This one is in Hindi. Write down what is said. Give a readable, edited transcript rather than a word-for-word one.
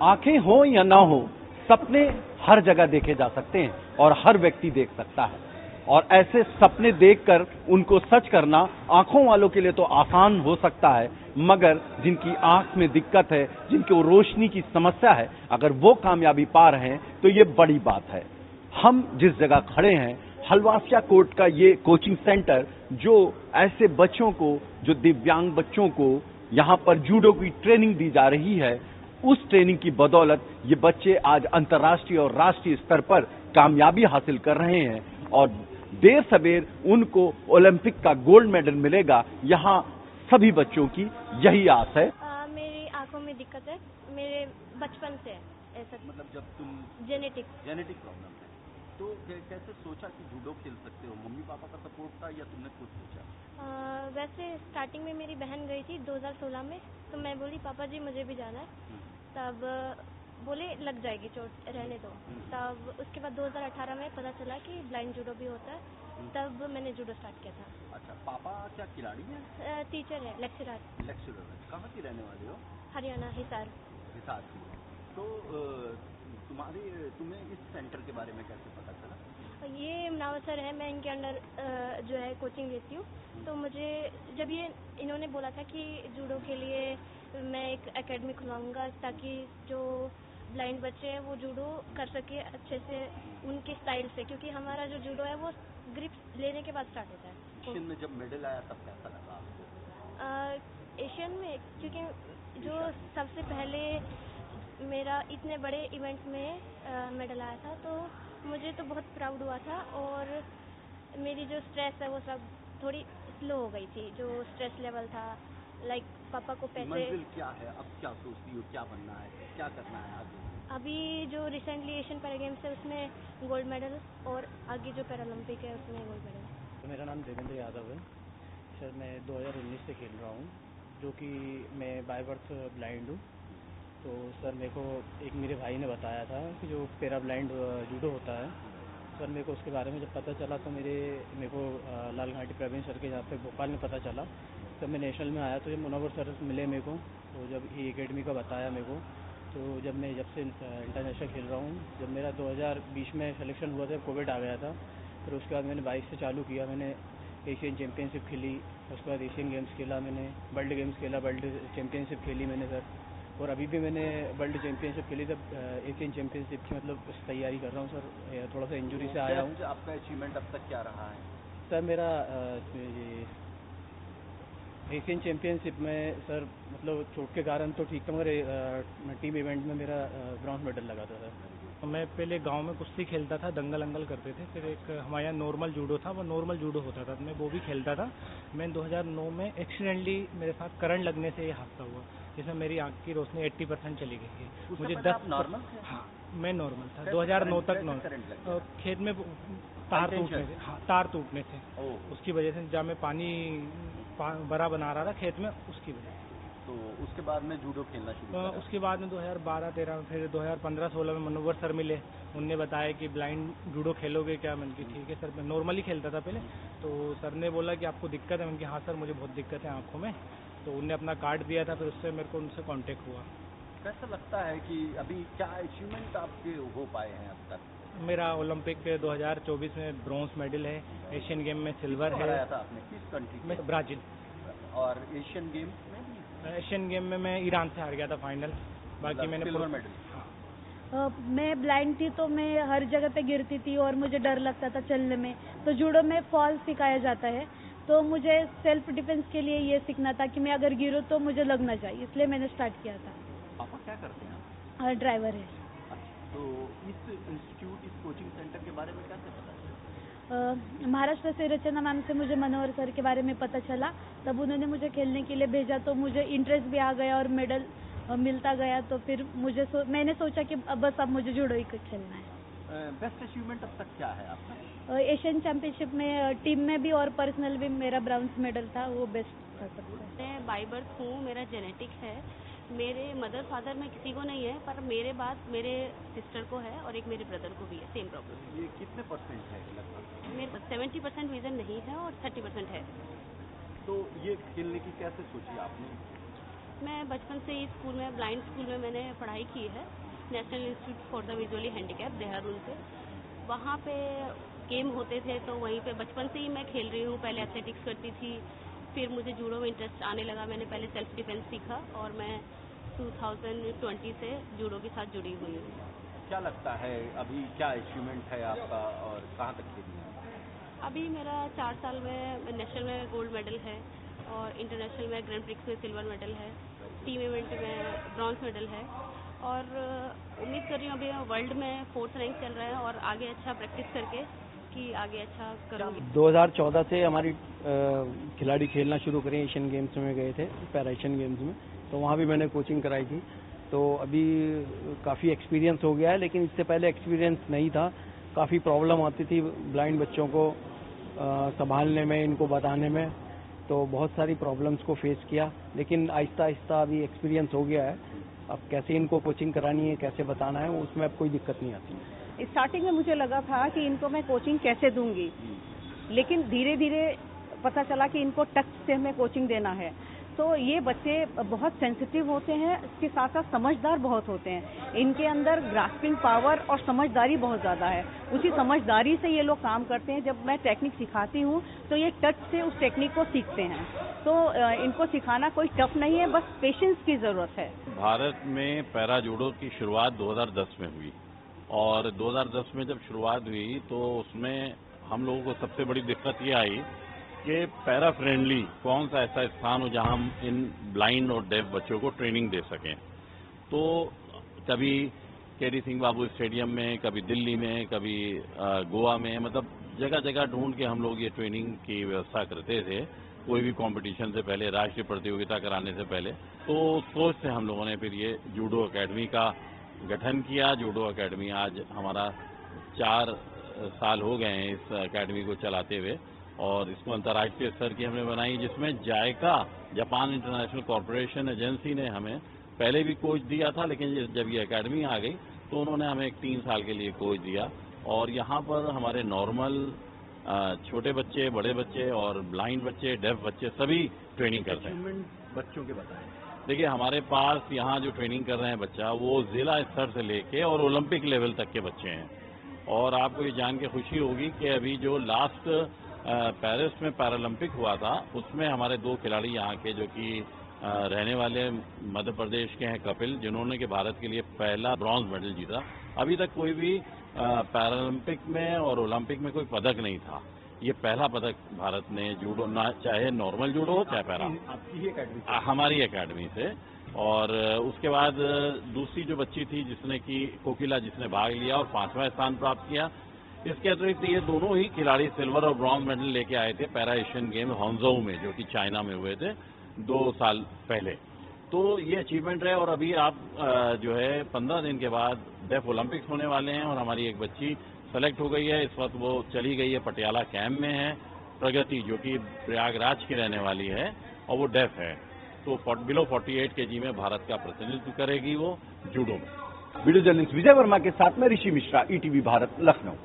आंखें हो या ना हो, सपने हर जगह देखे जा सकते हैं और हर व्यक्ति देख सकता है। और ऐसे सपने देखकर उनको सच करना आंखों वालों के लिए तो आसान हो सकता है, मगर जिनकी आंख में दिक्कत है, जिनको रोशनी की समस्या है, अगर वो कामयाबी पा रहे हैं तो ये बड़ी बात है। हम जिस जगह खड़े हैं, हलवासिया कोर्ट का ये कोचिंग सेंटर, जो ऐसे बच्चों को, जो दिव्यांग बच्चों को यहां पर जूडो की ट्रेनिंग दी जा रही है, उस ट्रेनिंग की बदौलत ये बच्चे आज अंतर्राष्ट्रीय और राष्ट्रीय स्तर पर कामयाबी हासिल कर रहे हैं और देर सवेर उनको ओलंपिक का गोल्ड मेडल मिलेगा। यहाँ सभी बच्चों की यही आस है। मेरी आंखों में दिक्कत है, मेरे बचपन से ऐसा। मतलब जब तुम जेनेटिक प्रॉब्लम है, तो कैसे सोचा कि जूडो खेल सकते हो? मम्मी पापा का सपोर्ट था या तुमने खुद सोचा? वैसे स्टार्टिंग में मेरी बहन गई थी 2016 में, तो मैं बोली पापा जी मुझे भी जाना है। तब बोले लग जाएगी चोट, रहने दो। तब उसके बाद 2018 में पता चला कि ब्लाइंड जूडो भी होता है, तब मैंने जूडो स्टार्ट किया था। अच्छा, पापा क्या खिलाड़ी हैं? टीचर है, लेक्चरर। कहाँ की रहने वाले हो? हरियाणा, हिसार की। तो तुम्हें इस सेंटर के बारे में कैसे पता चला? ये मुनावर सर है, मैं इनके अंडर जो है कोचिंग लेती हूँ। तो मुझे जब ये इन्होंने बोला था कि जूडो के लिए मैं एक एकेडमी खुलवाऊंगा ताकि जो ब्लाइंड बच्चे हैं वो जूडो कर सके अच्छे से उनके स्टाइल से, क्योंकि हमारा जो जूडो है वो ग्रिप लेने के बाद स्टार्ट होता है। एशियन में जब मेडल आया तब कैसा लगा आपको? एशियन में, क्योंकि जो सबसे पहले मेरा इतने बड़े इवेंट में मेडल आया था, तो मुझे तो बहुत प्राउड हुआ था और मेरी जो स्ट्रेस है वो सब थोड़ी स्लो हो गई थी। जो स्ट्रेस लेवल था, लाइक पापा को पैसे। मंजिल क्या है अब? क्या सोचती हो, क्या बनना है, क्या करना है आगे? अभी जो रिसेंटली एशियन पैरा गेम्स है उसमें गोल्ड मेडल और आगे जो पैरालंपिक है उसमें गोल्ड मेडल। तो मेरा नाम देवेंद्र यादव है सर। मैं 2019 से खेल रहा हूँ, जो कि मैं बाय बर्थ ब्लाइंड हूँ। तो सर मेरे को एक मेरे भाई ने बताया था कि जो पैरा ब्लाइंड जूडो होता है, सर मेरे को उसके बारे में जब पता चला तो मेरे को लाल घाटी प्रवीण सर के यहाँ पे भोपाल में पता चला। जब मैं नेशनल में आया तो जब मुनव्वर सर मिले मेरे को, तो जब ये एकेडमी का बताया मेरे को, तो जब से इंटरनेशनल खेल रहा हूँ, जब मेरा 2020 में सिलेक्शन हुआ था, कोविड आ गया था। फिर उसके बाद मैंने 22 से चालू किया। मैंने एशियन चैम्पियनशिप खेली, उसके बाद एशियन गेम्स खेला, मैंने वर्ल्ड गेम्स खेला, वर्ल्ड चैम्पियनशिप खेली मैंने सर। और अभी भी मैंने वर्ल्ड चैम्पियनशिप खेली, तब एशियन चैम्पियनशिप की मतलब तैयारी कर रहा हूँ सर। थोड़ा सा इंजरी से आया हूँ। आपका अचीवमेंट अब तक क्या रहा है? सर मेरा एशियन चैम्पियनशिप में सर मतलब चोट के कारण तो ठीक था, मगर टीम इवेंट में मेरा ब्रॉन्ज मेडल लगा था सर। मैं पहले गांव में कुश्ती खेलता था, दंगल अंगल करते थे। फिर एक हमारे यहाँ नॉर्मल जूडो था, वो नॉर्मल जूडो होता था, मैं वो भी खेलता था। मैं 2009 में एक्सीडेंटली मेरे साथ करंट लगने से ये हादसा हुआ, जिसमें मेरी आंख की रोशनी 80% चली गई थी। मुझे 10 नॉर्मल? हाँ, मैं नॉर्मल था। 2009 तक नॉर्मल। खेत में तार टूटने थे। हाँ, तार टूटने थे, उसकी वजह से जब मैं पानी बड़ा बना रहा था खेत में, उसकी वजह से। तो उसके बाद में जूडो खेलना शुरू किया? उसके बाद में 2012-13 में, फिर 2015-16 में मुनव्वर सर मिले। उनने बताया कि ब्लाइंड जूडो खेलोगे क्या? मैंने कहा ठीक है सर। मैं नॉर्मली खेलता था पहले, तो सर ने बोला कि आपको दिक्कत है? मैंने कहा हाँ सर, मुझे बहुत दिक्कत है आंखों में। तो उनने अपना कार्ड दिया था, फिर उससे मेरे को उनसे कांटेक्ट हुआ। कैसा लगता है कि अभी क्या अचीवमेंट आपके हो पाए हैं अब तक? मेरा ओलंपिक 2024 में ब्रॉन्ज मेडल है, एशियन गेम में सिल्वर है। हराया था आपने? किस कंट्री में? ब्राजील। और एशियन गेम्स में? एशियन गेम में मैं ईरान से हार गया था फाइनल। बाकी मैंने सिल्वर मेडल। मैं ब्लाइंड थी तो मैं हर जगह पे गिरती थी और मुझे डर लगता था चलने में। तो जूडो में फॉल सिखाया जाता है, तो मुझे सेल्फ डिफेंस के लिए ये सीखना था कि मैं अगर गिरूँ तो मुझे लगना चाहिए, इसलिए मैंने स्टार्ट किया था। पापा क्या करते हैं? ड्राइवर है। तो इस इंस्टीट्यूट, इस कोचिंग सेंटर के बारे में कैसे पता चला? महाराष्ट्र से रचना मैम से मुझे मनोहर सर के बारे में पता चला, तब उन्होंने मुझे खेलने के लिए भेजा, तो मुझे इंटरेस्ट भी आ गया और मेडल मिलता गया। तो फिर मैंने सोचा कि बस अब मुझे जूडो ही खेलना है। बेस्ट अचीवमेंट अब तक क्या है आपका? एशियन चैंपियनशिप में टीम में भी और पर्सनल भी मेरा ब्रॉन्ज मेडल था, वो बेस्ट था सबसे। मैं बाय बर्थ हूँ, मेरा जेनेटिक है। मेरे मदर फादर में किसी को नहीं है, पर मेरे बाद मेरे सिस्टर को है और एक मेरे ब्रदर को भी है सेम प्रॉब्लम। ये कितने % है लगभग? मेरे 70% विजन नहीं है और 30% है। तो ये खेलने की कैसे सोची आपने? मैं बचपन से ही स्कूल में, ब्लाइंड स्कूल में मैंने पढ़ाई की है, national institute for the visually handicap Dehradun से। वहाँ पे गेम होते थे तो वहीं पे बचपन से ही मैं खेल रही हूँ। पहले एथलेटिक्स करती थी, फिर मुझे जूडो में इंटरेस्ट आने लगा। मैंने पहले सेल्फ डिफेंस सीखा और मैं 2020 से जूडो के साथ जुड़ी हुई हूँ। क्या लगता है अभी क्या अचीवमेंट है आपका और कहाँ तक खेली है? अभी मेरा 4 साल में नेशनल में गोल्ड मेडल है और इंटरनेशनल में ग्रैंड प्रिक्स में सिल्वर मेडल है, टीम इवेंट में ब्रॉन्ज मेडल है और उम्मीद कर रही हूँ अभी वर्ल्ड में 4th रैंक चल रहा है और आगे अच्छा प्रैक्टिस करके कि आगे अच्छा करूँगी। 2014 से हमारी खिलाड़ी खेलना शुरू करें, एशियन गेम्स में गए थे, पैरा एशियन गेम्स में, तो वहाँ भी मैंने कोचिंग कराई थी। तो अभी काफ़ी एक्सपीरियंस हो गया है, लेकिन इससे पहले एक्सपीरियंस नहीं था। काफ़ी प्रॉब्लम आती थी ब्लाइंड बच्चों को संभालने में, इनको बताने में, तो बहुत सारी प्रॉब्लम्स को फेस किया, लेकिन आहिस्ता आहिस्ता अभी एक्सपीरियंस हो गया है। अब कैसे इनको कोचिंग करानी है, कैसे बताना है, उसमें अब कोई दिक्कत नहीं आती। स्टार्टिंग में मुझे लगा था कि इनको मैं कोचिंग कैसे दूंगी, लेकिन धीरे धीरे पता चला कि इनको टच से हमें कोचिंग देना है। तो ये बच्चे बहुत सेंसिटिव होते हैं, इसके साथ साथ समझदार बहुत होते हैं। इनके अंदर ग्रास्पिंग पावर और समझदारी बहुत ज़्यादा है। उसी समझदारी से ये लोग काम करते हैं। जब मैं टेक्निक सिखाती हूँ तो ये टच से उस टेक्निक को सीखते हैं। तो इनको सिखाना कोई टफ नहीं है, बस पेशेंस की ज़रूरत है। भारत में पैरा जूडो की शुरुआत 2010 में हुई और 2010 में जब शुरुआत हुई तो उसमें हम लोगों को सबसे बड़ी दिक्कत ये आई कि पैरा फ्रेंडली कौन सा ऐसा स्थान हो जहां हम इन ब्लाइंड और डेफ बच्चों को ट्रेनिंग दे सकें। तो कभी केडी सिंह बाबू स्टेडियम में, कभी दिल्ली में, कभी गोवा में, मतलब जगह जगह ढूंढ के हम लोग ये ट्रेनिंग की व्यवस्था करते थे, कोई भी कंपटीशन से पहले, राष्ट्रीय प्रतियोगिता कराने से पहले। तो सोच से हम लोगों ने फिर ये जूडो अकेडमी का गठन किया। जूडो अकेडमी आज हमारा 4 साल हो गए हैं इस अकेडमी को चलाते हुए और इसको अंतर्राष्ट्रीय स्तर की हमने बनाई, जिसमें जायका, जापान इंटरनेशनल कॉरपोरेशन एजेंसी ने हमें पहले भी कोच दिया था, लेकिन जब ये अकेडमी आ गई तो उन्होंने हमें एक 3 साल के लिए कोच दिया और यहाँ पर हमारे नॉर्मल छोटे बच्चे, बड़े बच्चे और ब्लाइंड बच्चे, डेफ बच्चे सभी ट्रेनिंग करते हैं। बच्चों के बताएं। देखिए, हमारे पास यहाँ जो ट्रेनिंग कर रहे हैं बच्चा, वो जिला स्तर से लेके और ओलंपिक लेवल तक के बच्चे हैं। और आपको ये जान के खुशी होगी कि अभी जो लास्ट पेरिस में पैरालंपिक हुआ था, उसमें हमारे 2 खिलाड़ी यहाँ के जो कि रहने वाले मध्य प्रदेश के हैं, कपिल, जिन्होंने कि भारत के लिए पहला ब्रॉन्ज मेडल जीता। अभी तक कोई भी पैरालंपिक में और ओलंपिक में कोई पदक नहीं था। ये पहला पदक भारत ने जूडो, चाहे नॉर्मल जूडो हो चाहे पैरा, आपकी ही अकेडमी, हमारी अकेडमी से। और उसके बाद दूसरी जो बच्ची थी जिसने कि कोकिला, जिसने भाग लिया और 5वां स्थान प्राप्त किया। इसके अतिरिक्त ये दोनों ही खिलाड़ी सिल्वर और ब्रॉन्ज मेडल लेके आए थे पैरा एशियन गेम हांगझोउ में, जो कि चाइना में हुए थे 2 साल पहले। तो ये अचीवमेंट है। और अभी आप जो है 15 दिन के बाद डेफ ओलंपिक्स होने वाले हैं और हमारी एक बच्ची सेलेक्ट हो गई है। इस वक्त वो चली गई है, पटियाला कैंप में है, प्रगति, जो कि प्रयागराज की रहने वाली है और वो डेफ है। तो बिलो 48 kg में भारत का प्रतिनिधित्व करेगी वो जूडो में। वीडियो जर्नलिस्ट विजय वर्मा के साथ में ऋषि मिश्रा, ईटीवी भारत, लखनऊ।